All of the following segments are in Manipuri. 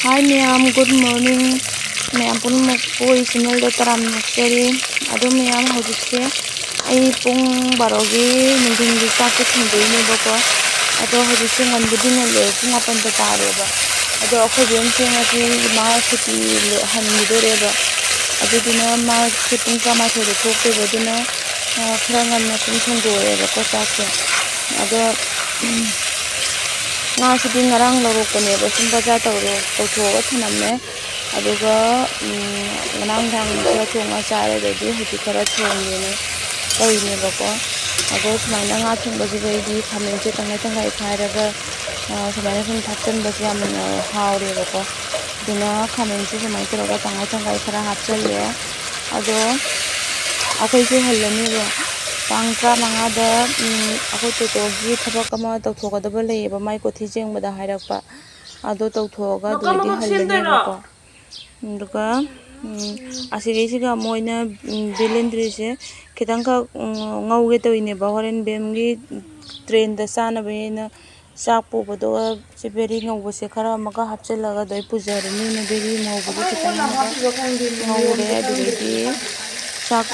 Hi ma'am, good morning. Ma'am punmok po channel do taram naksari. Ado ma'am hojikse ai pung barogi nungin gi sak thindoi ne bako. Ado hojikse ngan budin le pung apan ta tare ba. Ado akhoi bem se ngasi ma chuti han midore ba. Ado dina ma pung kama thode thokte ba dina khara ngan na pung thondore ba ko sakse. Ado nga sidi ngarang lorok ko ne ba sum baza tawro ko thoga thaname aduga ngarang dang khara thonga sare de di huti khara thongi ne koi ne ba ko ado sumaina nga thong ba ji bai di khamen che tangai tangai khaira ga sumaina sum thapchen ba ji amna haure ba ko dina khamen che sumai tro ga tangai tangai khara hapchal le ado akhoi se halani ba Pangka mangada aku tutogi thaba kama tawthogadaba leyeba mai kothi jengbada hairakpa ado tawthoga doidi hallane bako nduga asigesiga moina belendri se khitangka ngauge toine ba horen bemgi train da sana bena sak pubado se beri ngauba se khara maka hapchalaga doi pujarani na beri ngauba khitang ngaure aduidi sak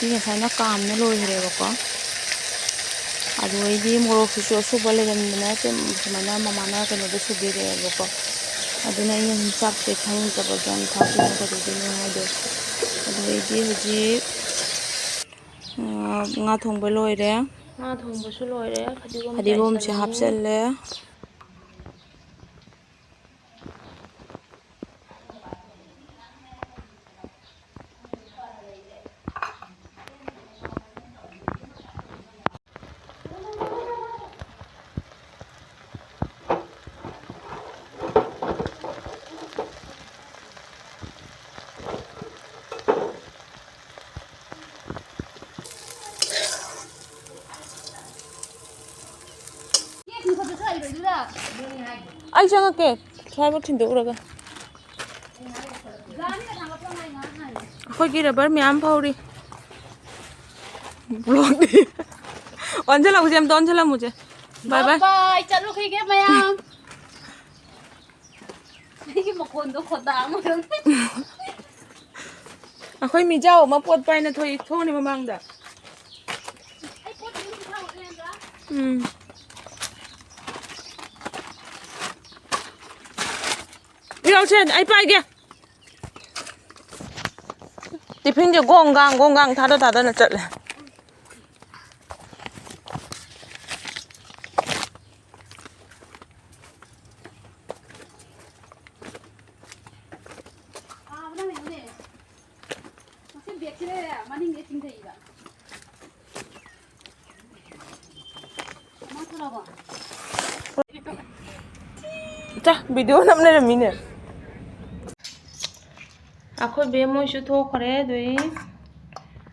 ti ngasana kamna loire bako aduidi morok su suba legamna sumana mamana kano da subire bako aduna yin sak te thang jaba gan thaki na ka dine hado aduidi hoji nga thongba loire nga thongba su loire khadigom se hapchalle ai changake thaibo thinduraga akhoi rubber myam phauri blog di onjala mujhe am don jala mujhe bye bye bye chalu khige mayam ki makon do khoda mo akhoi mi jao ma pot pai na thoi thoni mamang da ai pot ni thau lendra Yêu trên ai pai kia tiffin je gong gang thada na chatle cha video namne ramine akhoi be moi su tho khare doi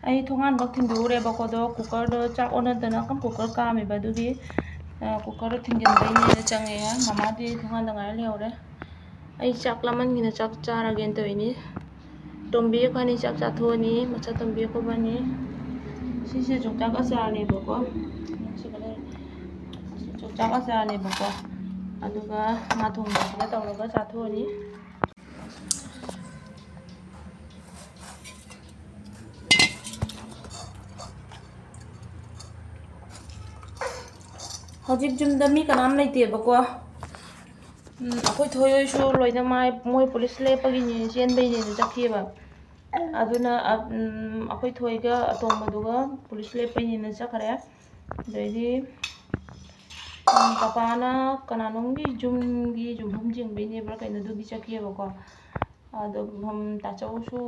ai thongan bak thindure bakodo cooker do chak ona dana kam cooker ka me badugi cooker thingin bai ne change ya mama di thongan da ngai leore ai chak laman gina chak chara gen to ini tombi khani chak cha thoni macha tombi ko bani sisi jokta ka sa le bako sigale jokta ka sa le bako aduga nga thongba ga tawraga cha thoni hojik jumda mi kanam leite bako akhoi thoyoi su loina mai moi police le pagi ni chen bai ni jakheba aduna akhoi thoiga atom maduga police le pai ni na chakhare dei kapana kananongi jumgi jumhum jingbe ni bra kaina dugi chakheba ko ado hum tachau su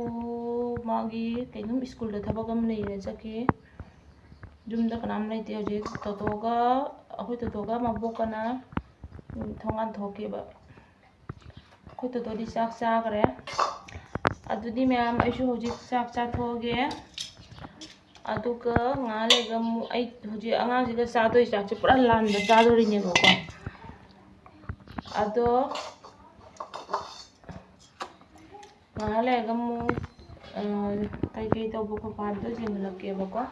magi kainum school da thabagam nei na chakhe jumda kanam leite hoje totoga akhoi totoga mabokana thongan thokeba akhoi toto di chak chakre adudi ma'am aisu hoji chak cha thoge aduga nga lega mu ai hoji anga jiga cha doi chak chi pura lan da cha dori ne ko ado nga lega mu kai kai to bu ko pa do jing lakke ba ko